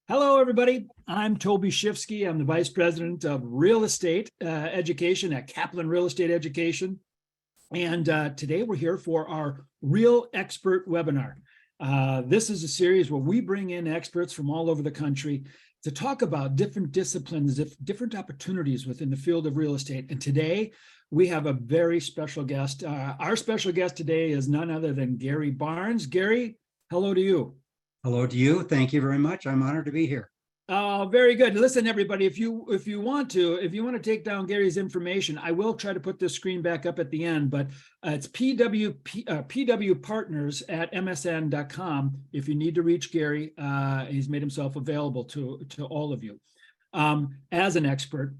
Hello, everybody. I'm Toby Shifsky. I'm the Vice President of Real Estate Education at Kaplan Real Estate Education. And today we're here for our Real Expert webinar. This is a series where we bring in experts from all over the country to talk about different disciplines, different opportunities within the field of real estate. And today we have a very special guest. Our special guest today is none other than Garry Barnes. Garry, hello to you. Hello to you. Thank you very much. I'm honored to be here. Oh, very good. Listen, everybody, if you want to take down Garry's information, I will try to put this screen back up at the end, but it's pwpartners at msn.com. If you need to reach Garry, he's made himself available to all of you as an expert.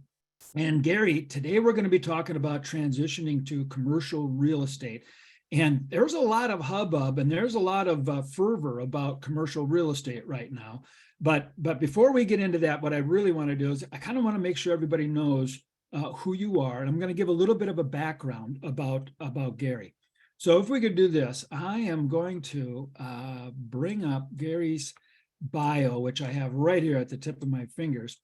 And Garry, today we're going to be talking about transitioning to commercial real estate. And there's a lot of hubbub and there's a lot of fervor about commercial real estate right now. But before we get into that, what I really want to do is I kind of want to make sure everybody knows who you are. And I'm going to give a little bit of a background about Garry. So if we could do this, I am going to bring up Garry's bio, which I have right here at the tip of my fingers.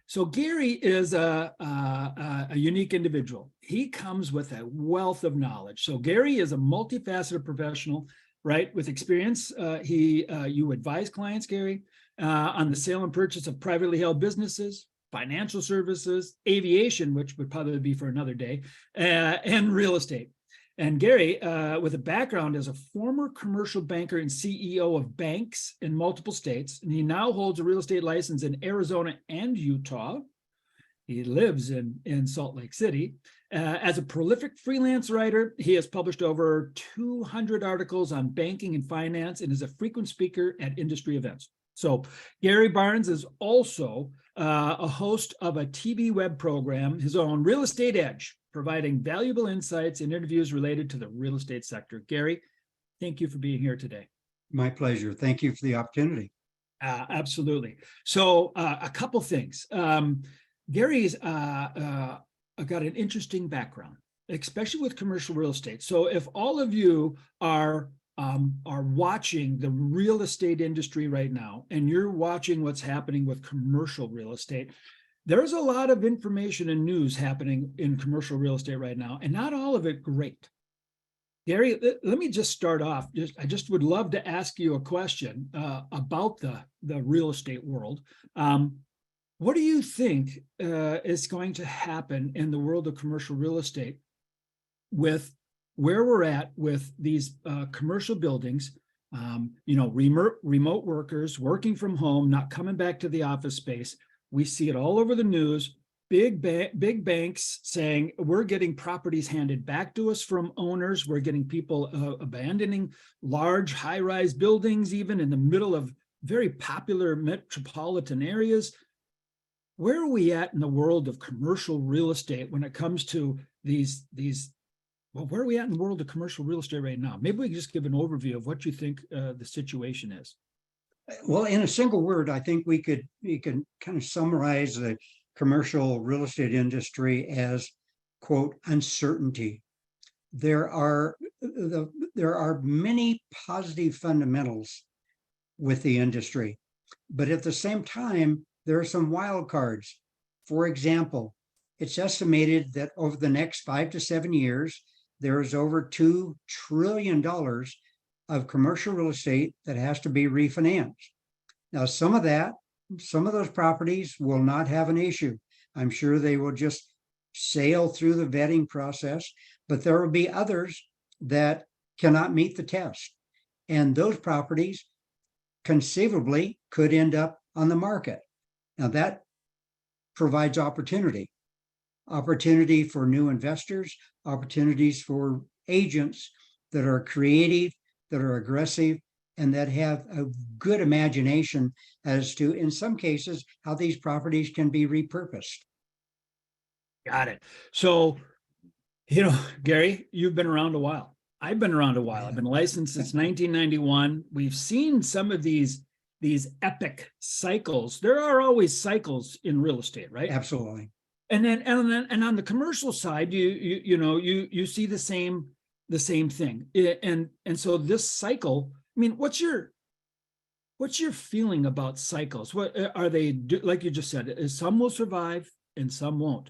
So Garry is a unique individual. He comes with a wealth of knowledge. So Garry is a multifaceted professional, right, with experience. You advise clients, Garry, on the sale and purchase of privately held businesses, financial services, aviation, which would probably be for another day, and real estate. And Garry, with a background as a former commercial banker and CEO of banks in multiple states, and he now holds a real estate license in Arizona and Utah. He lives in Salt Lake City. As a prolific freelance writer, he has published over 200 articles on banking and finance and is a frequent speaker at industry events. So Garry Barnes is also a host of a TV web program, his own Real Estate Edge, providing valuable insights and interviews related to the real estate sector. Garry, thank you for being here today. My pleasure. Thank you for the opportunity. Absolutely. So a couple things. Garry's got an interesting background, especially with commercial real estate. So if all of you are watching the real estate industry right now, and you're watching what's happening with commercial real estate, there's a lot of information and news happening in commercial real estate right now, and not all of it great. Garry, let me just start off. I just would love to ask you a question about the real estate world. What do you think is going to happen in the world of commercial real estate with where we're at with these commercial buildings, remote workers working from home, not coming back to the office space? We see it all over the news, big banks saying we're getting properties handed back to us from owners. We're getting people abandoning large high-rise buildings, even in the middle of very popular metropolitan areas. Where are we at in the world of commercial real estate when it comes to where are we at in the world of commercial real estate right now? Maybe we can just give an overview of what you think the situation is. Well, in a single word, I think we can kind of summarize the commercial real estate industry as, quote, uncertainty. There are many positive fundamentals with the industry, but at the same time, there are some wild cards. For example, it's estimated that over the next 5 to 7 years, there is over $2 trillion of commercial real estate that has to be refinanced. Now, some of those properties will not have an issue. I'm sure they will just sail through the vetting process, but there will be others that cannot meet the test. And those properties conceivably could end up on the market. Now, that provides opportunity for new investors, opportunities for agents that are creative, that are aggressive, and that have a good imagination as to, in some cases, how these properties can be repurposed. Got it. So, Garry, you've been around a while. I've been around a while. I've been licensed since 1991. We've seen some of these epic cycles. There are always cycles in real estate, right? Absolutely. And on the commercial side, you see the same thing. And so this cycle, I mean, what's your what's your feeling about cycles? What are they, like you just said, some will survive and some won't.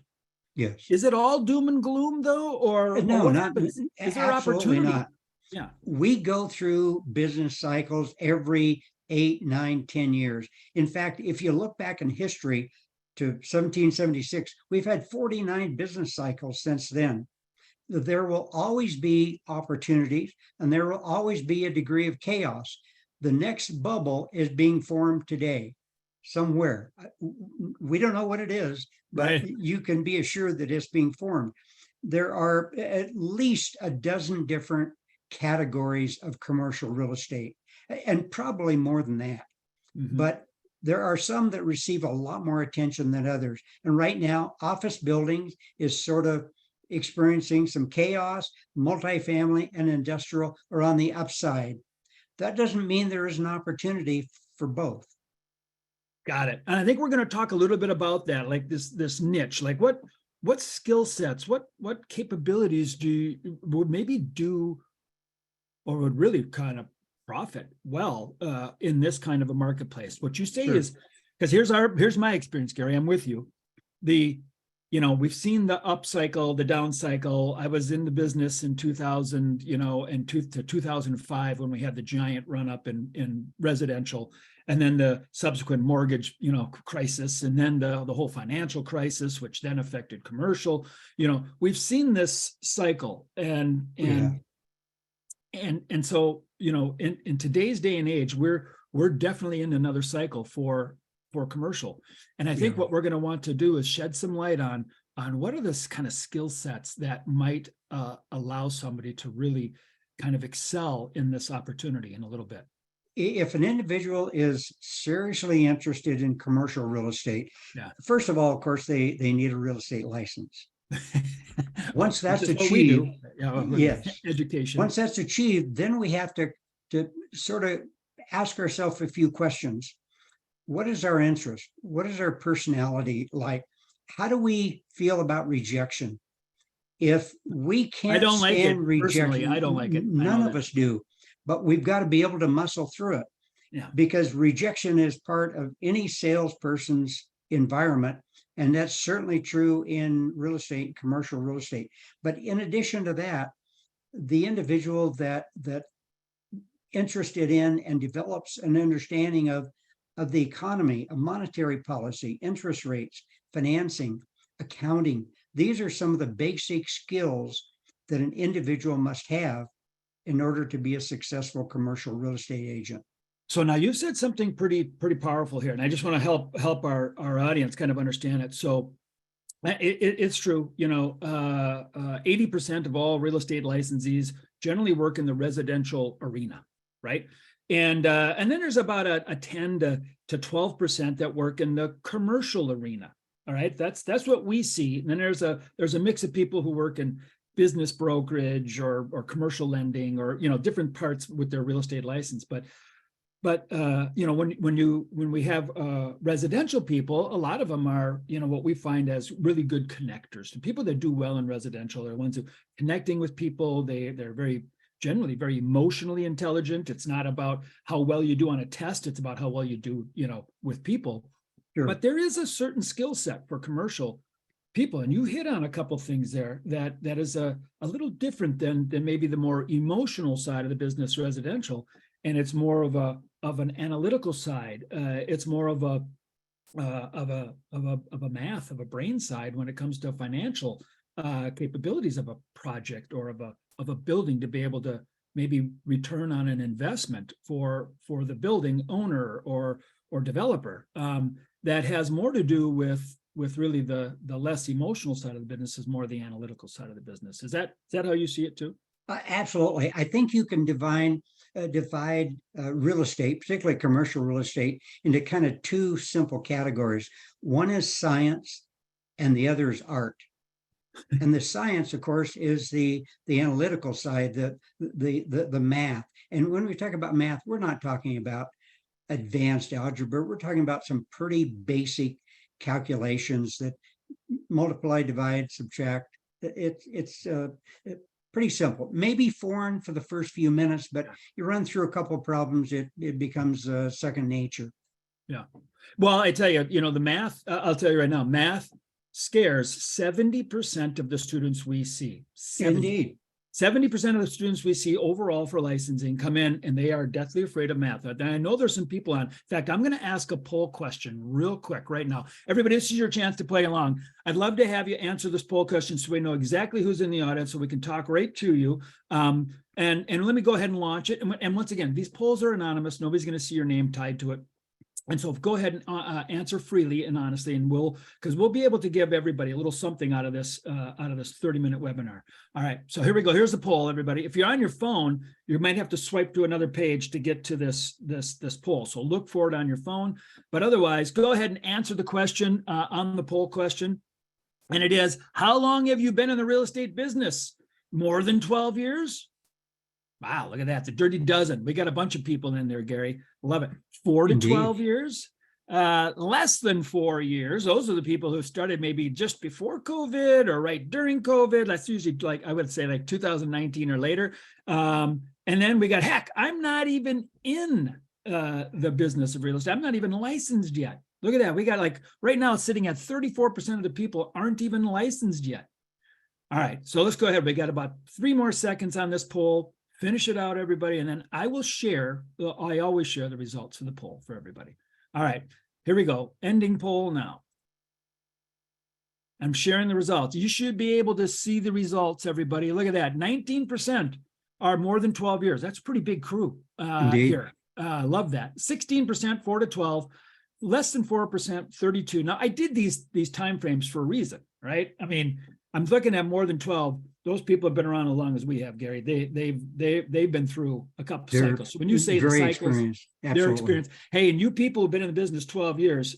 Yes. Is it all doom and gloom though, or No, what not happens? Is there absolutely opportunity? not. Yeah. We go through business cycles every 8, 9, 10 years. In fact, if you look back in history to 1776, we've had 49 business cycles since then. There will always be opportunities and there will always be a degree of chaos. The next bubble is being formed today somewhere. We don't know what it is, but Right. you can be assured that it's being formed. There are at least a dozen different categories of commercial real estate, and probably more than that. Mhm. But there are some that receive a lot more attention than others. And right now, office buildings is sort of experiencing some chaos. Multifamily and industrial are on the upside. That doesn't mean there is an opportunity for both. Got it. And I think we're going to talk a little bit about that, like this niche, like what skill sets, what capabilities do you would maybe do or would really kind of profit well in this kind of a marketplace. What you say Sure. is, because here's my experience, Gary. I'm with you. We've seen the up cycle, the down cycle. I was in the business in 2000, and to 2005 when we had the giant run up in residential, and then the subsequent mortgage, crisis, and then the whole financial crisis, which then affected commercial. We've seen this cycle, Yeah. and so in today's day and age, we're definitely in another cycle for commercial. And I think Yeah. what we're going to want to do is shed some light on what are the kind of skill sets that might allow somebody to really kind of excel in this opportunity in a little bit. If an individual is seriously interested in commercial real estate, Yeah. first of all, of course, they need a real estate license. Once Which that's is what we do. achieved, Yeah, yes. education. Once that's achieved, then we have to sort of ask ourselves a few questions. What is our interest? What is our personality like? How do we feel about rejection? If we I can't don't like it stand personally. I rejection, don't like it. I none know of that. us do, but we've got to be able to muscle through it Yeah. because rejection is part of any salesperson's environment. And that's certainly true in real estate, commercial real estate. But in addition to that, the individual that interested in and develops an understanding of the economy, of monetary policy, interest rates, financing, accounting. These are some of the basic skills that an individual must have in order to be a successful commercial real estate agent. So now you said something pretty powerful here, and I just want to help our audience kind of understand it. So it's true, 80% of all real estate licensees generally work in the residential arena, right? And then there's about a 10 to 12% that work in the commercial arena. All right, that's what we see. And then there's a mix of people who work in business brokerage or commercial lending or different parts with their real estate license. But when we have residential people, a lot of them are what we find as really good connectors. The people that do well in residential are ones who connecting with people. They're generally very emotionally intelligent. It's not about how well you do on a test. It's about how well you do with people. Sure. But there is a certain skill set for commercial people, and you hit on a couple things there that is a little different than maybe the more emotional side of the business residential. And it's more of an analytical side. It's more of a math, of a brain side when it comes to financial capabilities of a project or of a building to be able to maybe return on an investment for the building owner or developer. That has more to do with really the less emotional side of the business, is more the analytical side of the business. Is that how you see it too? Absolutely. I think you can divide real estate, particularly commercial real estate, into kind of two simple categories. One is science and the other is art. And the science, of course, is the analytical side, the math. And when we talk about math, we're not talking about advanced algebra. We're talking about some pretty basic calculations that multiply, divide, subtract. It's Pretty simple. Maybe foreign for the first few minutes, but you run through a couple of problems, it becomes second nature. Yeah. Well, I tell you, the math, I'll tell you right now, math scares 70% of the students we see. Indeed. 70% of the students we see overall for licensing come in and they are deathly afraid of math. And I know there's some people on. In fact, I'm going to ask a poll question real quick right now. Everybody, this is your chance to play along. I'd love to have you answer this poll question so we know exactly who's in the audience so we can talk right to you. And let me go ahead and launch it. And once again, these polls are anonymous. Nobody's going to see your name tied to it. And so go ahead and answer freely and honestly, and because we'll be able to give everybody a little something out of this 30-minute webinar. All right, so here we go. Here's the poll, everybody. If you're on your phone, you might have to swipe to another page to get to this poll. So look for it on your phone. But otherwise, go ahead and answer the question on the poll question. And it is, how long have you been in the real estate business? More than 12 years? Wow, look at that. The dirty dozen. We got a bunch of people in there, Gary. Love it. 4 to Indeed. 12 years. Less than 4 years. Those are the people who started maybe just before COVID or right during COVID. That's usually I would say 2019 or later. And then we got, heck, I'm not even in the business of real estate. I'm not even licensed yet. Look at that. We got right now it's sitting at 34% of the people aren't even licensed yet. All right, so let's go ahead. We got about 3 more seconds on this poll. Finish it out, everybody, and then I will share. I always share the results of the poll for everybody. All right, here we go. Ending poll now. I'm sharing the results. You should be able to see the results, everybody. Look at that. 19% are more than 12 years. That's a pretty big crew here. Love that. 16%, 4 to 12. Less than 4%, 32. Now, I did these timeframes for a reason, right? I mean, I'm looking at more than 12. Those people have been around as long as we have, Gary. They've been through a couple cycles. So when you say the cycles, they're experienced. Hey, and you people who've been in the business 12 years,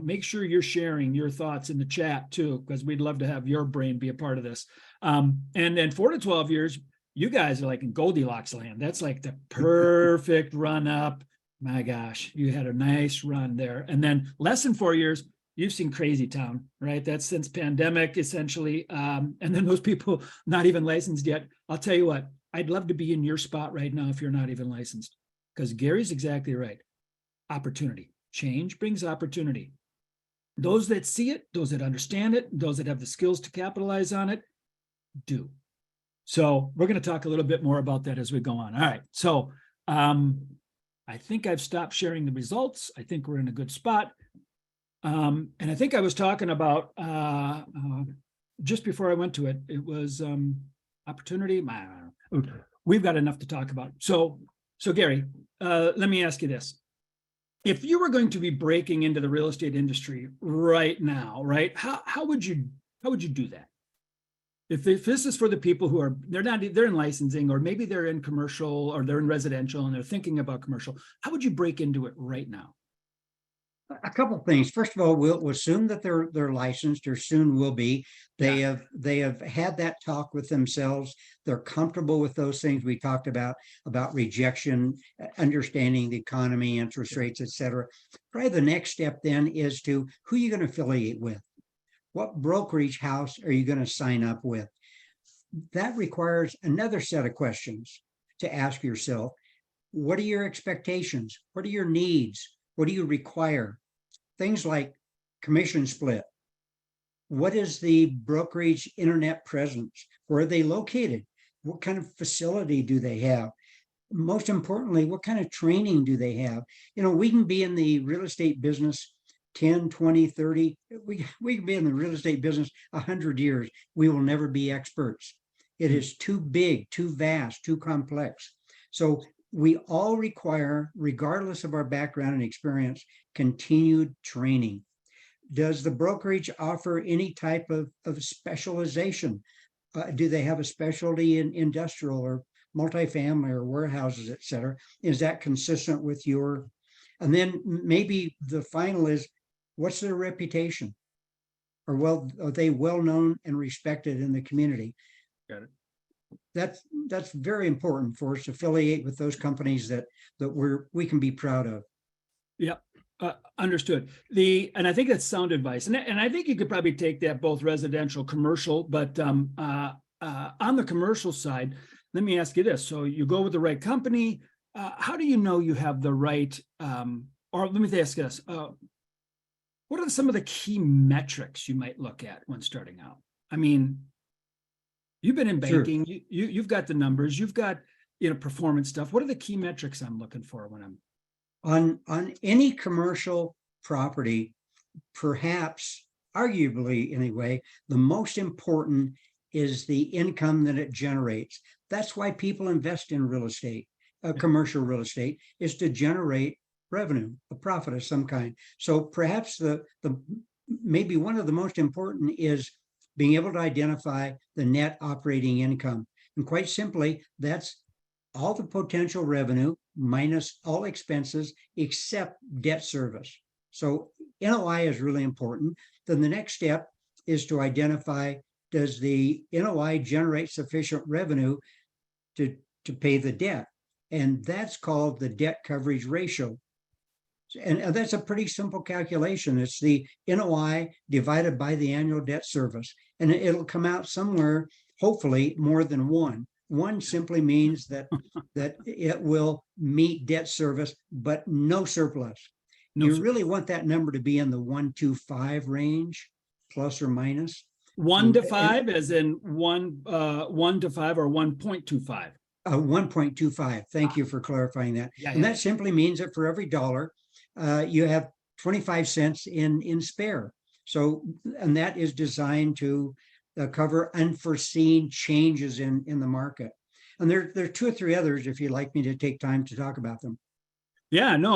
make sure you're sharing your thoughts in the chat too, because we'd love to have your brain be a part of this. And then 4 to 12 years, you guys are like in Goldilocks land. That's like the perfect run up. My gosh, you had a nice run there. And then less than 4 years, you've seen crazy town, right? That's since pandemic, essentially. And then those people not even licensed yet. I'll tell you what, I'd love to be in your spot right now if you're not even licensed, because Gary's exactly right. Opportunity. Change brings opportunity. Those that see it, those that understand it, those that have the skills to capitalize on it, do. So we're going to talk a little bit more about that as we go on. All right. So I think I've stopped sharing the results. I think we're in a good spot. And I think I was talking about just before I went to it, it was opportunity. We've got enough to talk about. So Gary, let me ask you this. If you were going to be breaking into the real estate industry right now, right? How would you do that? If this is for the people who are, they're in licensing, or maybe they're in commercial, or they're in residential and they're thinking about commercial, how would you break into it right now? A couple of things. First of all, we'll assume that they're licensed, or soon will be. They have had that talk with themselves. They're comfortable with those things we talked about rejection, understanding the economy, interest rates, et cetera. Probably the next step then is to who you're going to affiliate with. What brokerage house are you going to sign up with? That requires another set of questions to ask yourself. What are your expectations? What are your needs? What do you require? Things like commission split. What is the brokerage internet presence? Where are they located? What kind of facility do they have? Most importantly, what kind of training do they have? We can be in the real estate business 10, 20, 30. We can be in the real estate business 100 years. We will never be experts. It is too big, too vast, too complex. So we all require, regardless of our background and experience, continued training. Does the brokerage offer any type of specialization? Do they have a specialty in industrial or multifamily or warehouses, et cetera? Is that consistent with your? And then maybe the final is, what's their reputation? Are they well known and respected in the community? Got it. That's very important for us to affiliate with those companies that we can be proud of. Yeah, understood. And I think that's sound advice, and I think you could probably take that both residential, commercial, but on the commercial side, let me ask you this. So you go with the right company. How do you know you have the right, or let me ask you this. What are some of the key metrics you might look at when starting out? I mean, you've been in Sure. banking, you've got the numbers, you've got, performance stuff. What are the key metrics I'm looking for when I'm On any commercial property, perhaps arguably anyway, the most important is the income that it generates. That's why people invest in real estate. Commercial real estate is to generate revenue, a profit of some kind. So perhaps the maybe one of the most important is being able to identify the net operating income. And quite simply, that's all the potential revenue minus all expenses except debt service. So NOI is really important. Then the next step is to identify, does the NOI generate sufficient revenue to pay the debt? And that's called the debt coverage ratio. And that's a pretty simple calculation. It's the NOI divided by the annual debt service. And it'll come out somewhere, hopefully more than one. One simply means that it will meet debt service, but no surplus. no You really want that number to be in the 1.25 range, plus or minus. 1 to 5, as in 1 to 5 or 1.25? 1.25. Thank you for clarifying that. Yeah, And yeah. that simply means that for every dollar, you have 25 cents in spare. So, and that is designed to cover unforeseen changes in the market. And there are two or three others, if you'd like me to take time to talk about them. Yeah, no.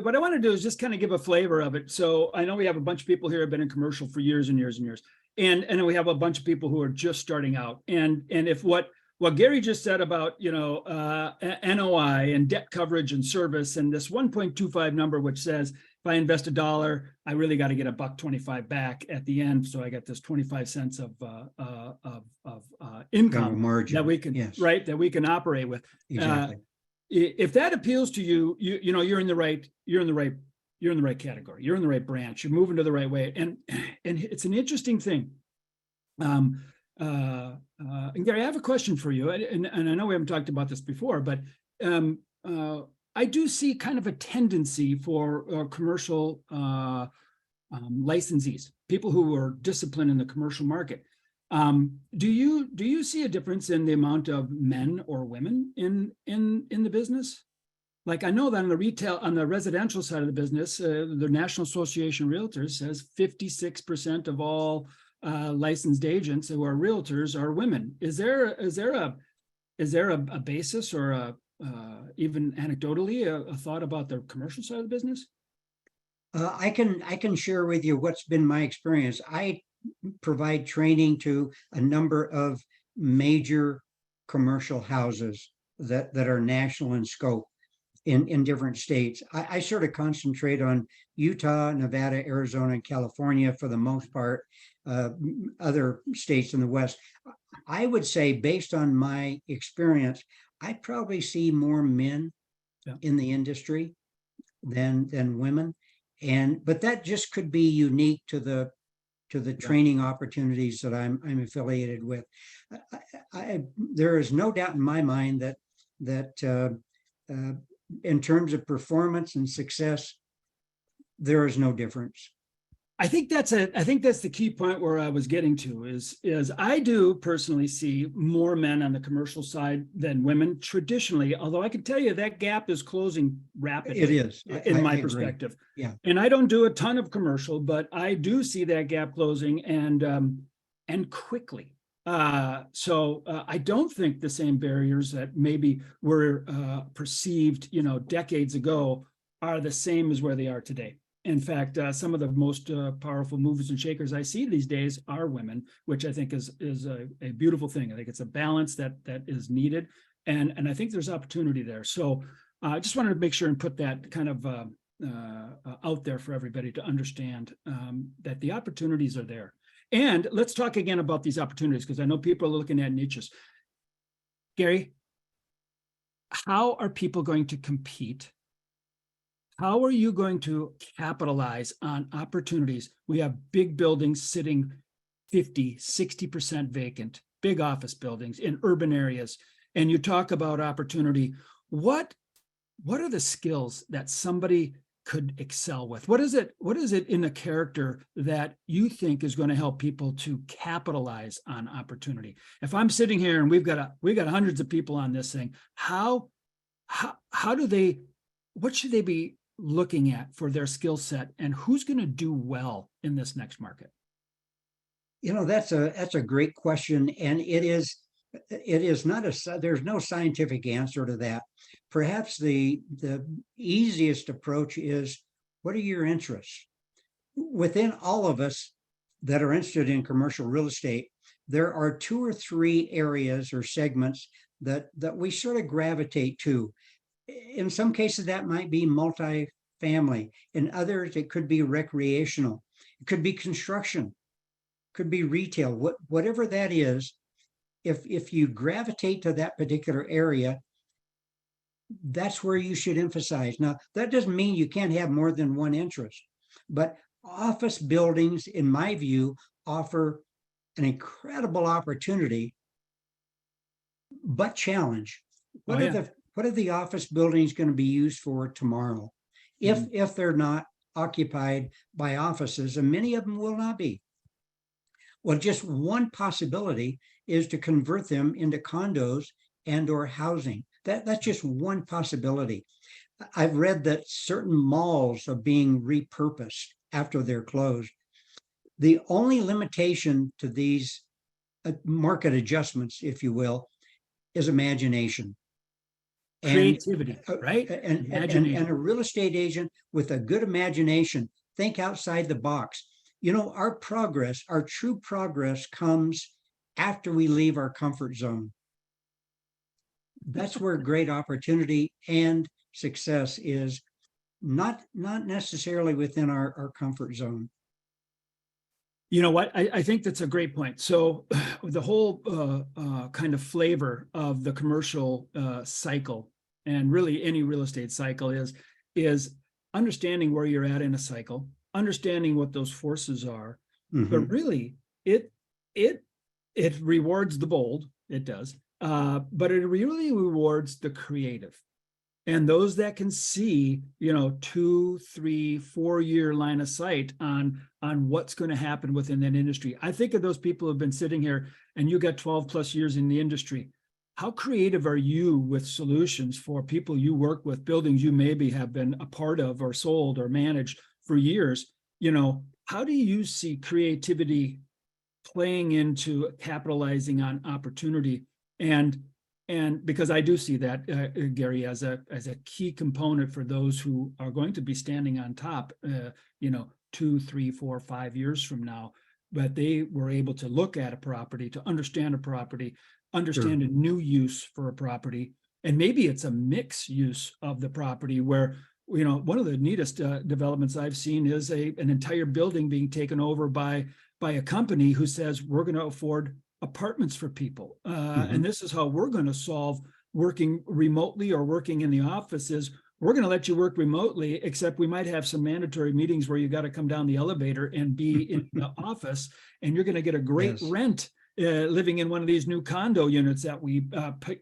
What I want to do is just kind of give a flavor of it. So I know we have a bunch of people here who have been in commercial for years and years and years. And we have a bunch of people who are just starting out. And if what Garry just said about, NOI and debt coverage and service, and this 1.25 number, which says if I invest $1, I really got to get $1.25 back at the end. So I got this 25 cents of income margin that we can, yes, right, that we can operate with. exactly. If that appeals to you, you're in the right category. You're in the right branch. You're moving to the right way. And it's an interesting thing. And Garry, I have a question for you. And I know we haven't talked about this before, but I do see kind of a tendency for commercial licensees, people who are disciplined in the commercial market. Do you see a difference in the amount of men or women in the business? Like, I know that on the residential side of the business, the National Association of Realtors says 56% of all licensed agents who are realtors are women. Is there a basis or even anecdotally a thought about the commercial side of the business? I can share with you what's been my experience. I provide training to a number of major commercial houses that are national in scope in different states. I sort of concentrate on Utah, Nevada, Arizona, and California for the most part, other states in the West. I would say, based on my experience, I probably see more men in the industry than women. But that just could be unique to the training opportunities that I'm affiliated with. There is no doubt in my mind that in terms of performance and success, there is no difference. I think that's the key point where I was getting to is I do personally see more men on the commercial side than women traditionally, although I can tell you that gap is closing rapidly. It is, in my agree. perspective. Yeah. And I don't do a ton of commercial, but I do see that gap closing and quickly. So I don't think the same barriers that maybe were perceived, decades ago are the same as where they are today. In fact, some of the most powerful movers and shakers I see these days are women, which I think is a beautiful thing. I think it's a balance that is needed, and I think there's opportunity there. So I just wanted to make sure and put that kind of out there for everybody to understand that the opportunities are there. And let's talk again about these opportunities, because I know people are looking at niches. Garry, how are people going to compete? How are you going to capitalize on opportunities? We have big buildings sitting 50, 60% vacant. big office buildings in urban areas, and you talk about opportunity, what are the skills that somebody could excel with? What is it in a character that you think is going to help people to capitalize on opportunity? If I'm sitting here and we've got hundreds of people on this thing, how do they, what should they be looking at for their skill set, and who's going to do well in this next market? That's a great question, and it is not there's no scientific answer to that. Perhaps the easiest approach is, what are your interests? Within all of us that are interested in commercial real estate, there are 2 or 3 areas or segments that we sort of gravitate to. In some cases, that might be multifamily. In others, it could be recreational. It could be construction, could be retail, whatever that is. If you gravitate to that particular area, that's where you should emphasize. Now, that doesn't mean you can't have more than one interest, but office buildings, in my view, offer an incredible opportunity, but challenge. What are the office buildings going to be used for tomorrow? If they're not occupied by offices, and many of them will not be. Well, just one possibility is to convert them into condos and or housing. That's just one possibility. I've read that certain malls are being repurposed after they're closed. The only limitation to these market adjustments, if you will, is imagination. Creativity, right? And a real estate agent with a good imagination, think outside the box. Our progress, our true progress, comes after we leave our comfort zone. That's where great opportunity and success is, not necessarily within our comfort zone. You know what? I think that's a great point. So the whole kind of flavor of the commercial cycle, and really any real estate cycle, is understanding where you're at in a cycle, understanding what those forces are. Mm-hmm. But really, it rewards the bold. It does. But it really rewards the creative, and those that can see, 2, 3, 4 year line of sight on what's going to happen within that industry. I think of those people who have been sitting here, and you got 12 plus years in the industry. How creative are you with solutions for people you work with, buildings you maybe have been a part of or sold or managed for years? How do you see creativity playing into capitalizing on opportunity? And because I do see that, Garry, as a key component for those who are going to be standing on top, 2, 3, 4, 5 years from now, but they were able to look at a property, to understand a property, understand a new use for a property, and maybe it's a mixed use of the property where, one of the neatest developments I've seen is an entire building being taken over by a company who says, we're going to afford apartments for people. And this is how we're going to solve working remotely or working in the offices. We're going to let you work remotely, except we might have some mandatory meetings where you got to come down the elevator and be in the office, and you're going to get a great rent living in one of these new condo units that we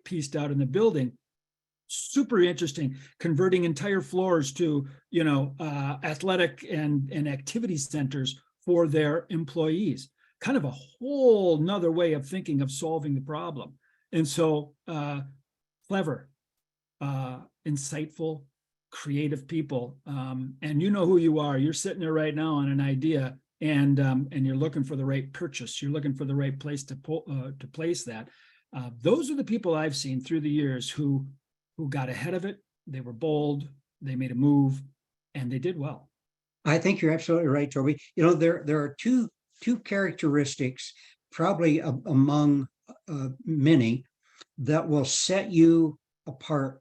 pieced out in the building. Super interesting, converting entire floors to, athletic and activity centers for their employees. Kind of a whole nother way of thinking of solving the problem. And so clever, insightful, creative people. And you know who you are. You're sitting there right now on an idea, and you're looking for the right purchase. You're looking for the right place to place that. Those are the people I've seen through the years who got ahead of it. They were bold, they made a move, and they did well. I think you're absolutely right, Toby. There are two characteristics, probably among many, that will set you apart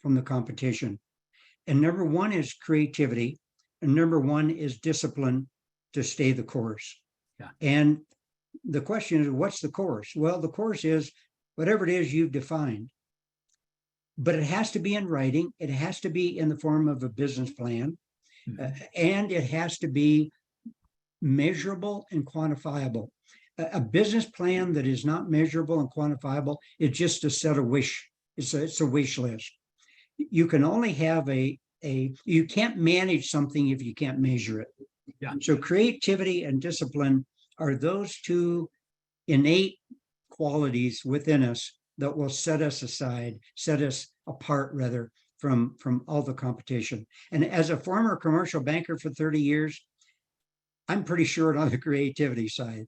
from the competition. And number one is creativity, and number one is discipline to stay the course. Yeah. And the question is, what's the course? Well, the course is whatever it is you've defined, but it has to be in writing. It has to be in the form of a business plan, and it has to be measurable and quantifiable. a business plan that is not measurable and quantifiable is just a set of wish. It's a wish list. You can only have you can't manage something if you can't measure it. Yeah. So creativity and discipline are those two innate qualities within us that will set us apart rather from all the competition. And as a former commercial banker for 30 years, I'm pretty short on the creativity side.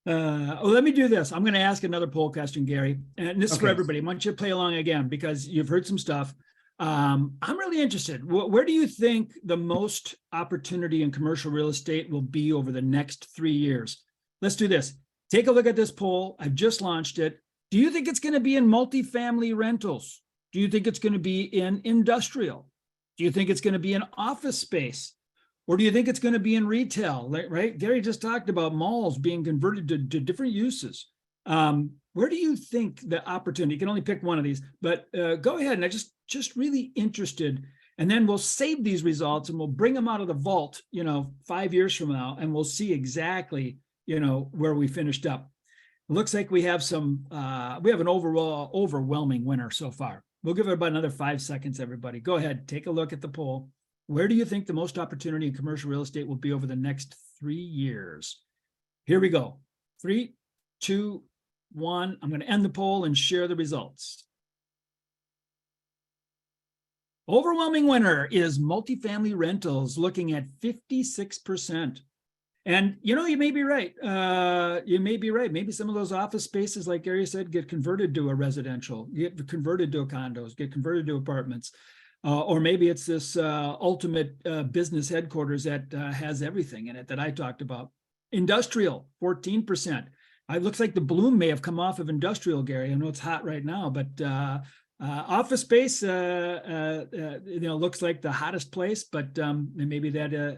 Well, let me do this. I'm going to ask another poll question, Gary, and this is for Okay. everybody. I want you to play along again because you've heard some stuff. I'm really interested. Where do you think the most opportunity in commercial real estate will be over the next 3 years? Let's do this. Take a look at this poll. I've just launched it. Do you think it's going to be in multifamily rentals? Do you think it's going to be in industrial? Do you think it's going to be in office space? Or do you think it's going to be in retail, right? Gary just talked about malls being converted to different uses. Where do you think the opportunity? You can only pick one of these, but go ahead. And I just really interested. And then we'll save these results and we'll bring them out of the vault, 5 years from now, and we'll see exactly, where we finished up. It looks like we have an overall overwhelming winner so far. We'll give it about another 5 seconds, everybody. Go ahead, take a look at the poll. Where do you think the most opportunity in commercial real estate will be over the next 3 years? Here we go. 3, 2, 1. I'm going to end the poll and share the results. Overwhelming winner is multifamily rentals, looking at 56%. And you may be right. You may be right. Maybe some of those office spaces, like Gary said, get converted to a residential, get converted to condos, get converted to apartments. Or maybe it's this ultimate business headquarters that has everything in it that I talked about. Industrial, 14%. It looks like the bloom may have come off of industrial, Gary. I know it's hot right now, but office space, looks like the hottest place. But maybe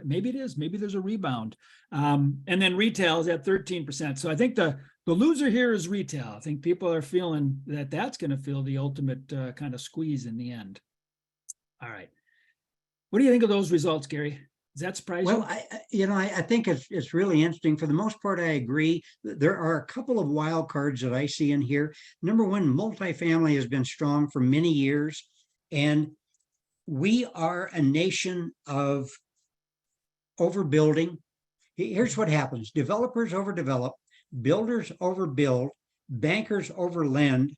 maybe it is. Maybe there's a rebound. And then retail is at 13%. So I think the loser here is retail. I think people are feeling that's going to feel the ultimate kind of squeeze in the end. All right. What do you think of those results, Gary? Does that surprise you? Well, I think it's really interesting. For the most part, I agree. There are a couple of wild cards that I see in here. Number one, multifamily has been strong for many years, and we are a nation of overbuilding. Here's what happens: developers overdevelop, builders overbuild, bankers overlend.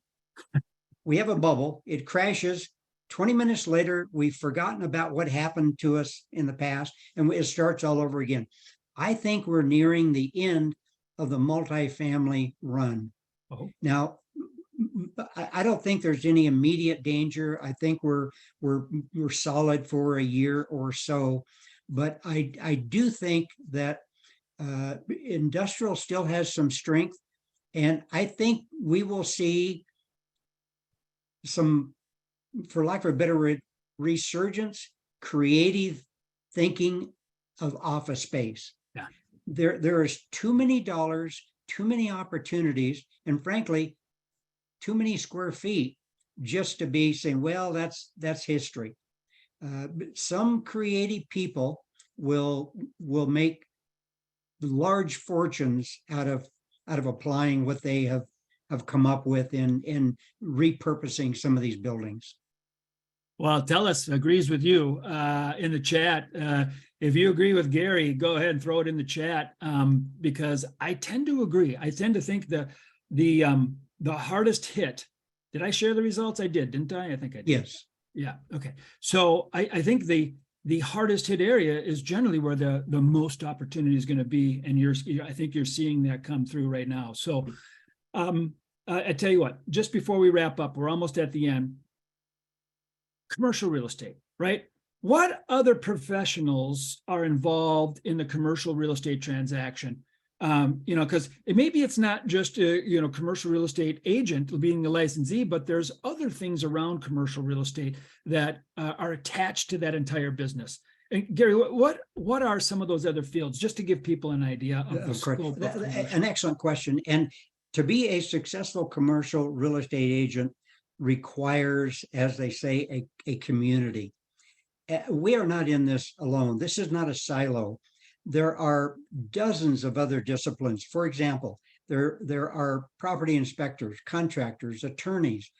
We have a bubble. It crashes. 20 minutes later, we've forgotten about what happened to us in the past, and it starts all over again. I think we're nearing the end of the multifamily run. Oh. Now, I don't think there's any immediate danger. I think we're solid for a year or so, but I do think that industrial still has some strength, and I think we will see some, for lack of a better word, resurgence, creative thinking of office space. Yeah. There is too many dollars, too many opportunities, and frankly, too many square feet just to be saying, well, that's history. Some creative people will make large fortunes out of applying what they have come up with in repurposing some of these buildings. Well, Telus agrees with you in the chat. If you agree with Gary, go ahead and throw it in the chat, because I tend to agree. I tend to think the hardest hit. Did I share the results? I did, didn't I? I think I did. Yes. Yeah. Okay. So I think the hardest hit area is generally where the most opportunity is going to be, and I think you're seeing that come through right now. So I tell you what, just before we wrap up, we're almost at the end. Commercial real estate, right? What other professionals are involved in the commercial real estate transaction? Because maybe it's not just a commercial real estate agent being the licensee, but there's other things around commercial real estate that are attached to that entire business. And Gary, what are some of those other fields, just to give people an idea of the scope of an excellent question. And to be a successful commercial real estate agent requires, as they say, a community. We are not in this alone. This is not a silo. There are dozens of other disciplines. For example, there are property inspectors, contractors, attorneys,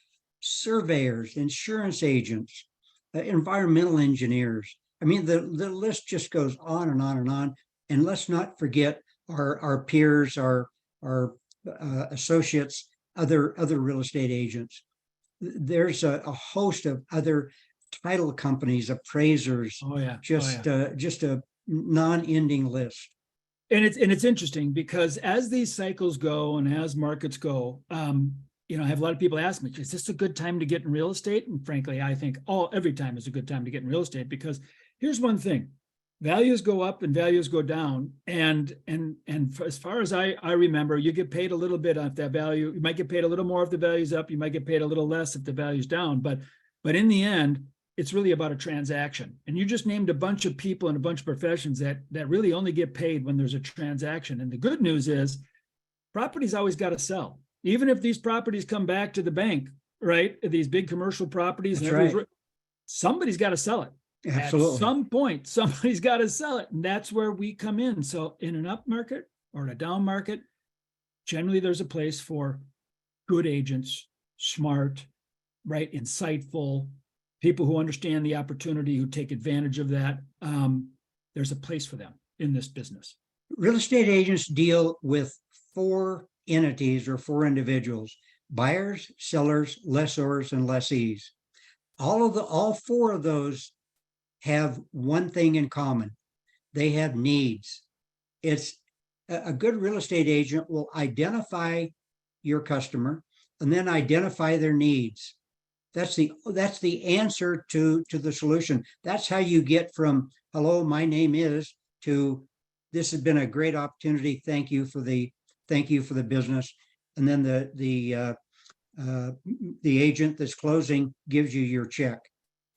surveyors, insurance agents, environmental engineers. I mean, the list just goes on and on and on. And let's not forget our peers, our associates, other real estate agents. There's a host of other title companies, appraisers, Oh, yeah. just a non-ending list. And it's interesting because as these cycles go and as markets go, I have a lot of people ask me, is this a good time to get in real estate? And frankly, I think every time is a good time to get in real estate, because here's one thing: values go up and values go down. And as far as I remember, you get paid a little bit on that value. You might get paid a little more if the value's up. You might get paid a little less if the value's down. But in the end, it's really about a transaction. And you just named a bunch of people and a bunch of professions that really only get paid when there's a transaction. And the good news is property's always got to sell. Even if these properties come back to the bank, right? These big commercial properties, That's right. Somebody's got to sell it. Absolutely. At some point, somebody's got to sell it. And that's where we come in. So in an up market or in a down market, generally there's a place for good agents, smart, right? Insightful, people who understand the opportunity, who take advantage of that. There's a place for them in this business. Real estate agents deal with 4 entities or 4 individuals: buyers, sellers, lessors, and lessees. All 4 of those have one thing in common: they have needs. It's a good real estate agent will identify your customer and then identify their needs. That's the answer to the solution. That's how you get from "hello, my name is" to "this has been a great opportunity. Thank you for the business." And then the agent that's closing gives you your check.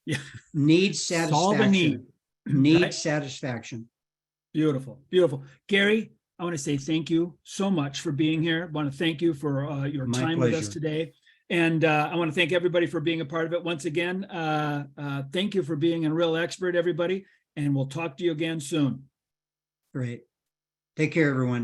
Yeah. Needs Solve a need. satisfaction. Needs Right? satisfaction. Beautiful, beautiful. Gary, I want to say thank you so much for being here. I want to thank you for your My time with us pleasure. today. And I want to thank everybody for being a part of it. Once again, thank you for being a real expert, everybody. And we'll talk to you again soon. Great. Take care, everyone.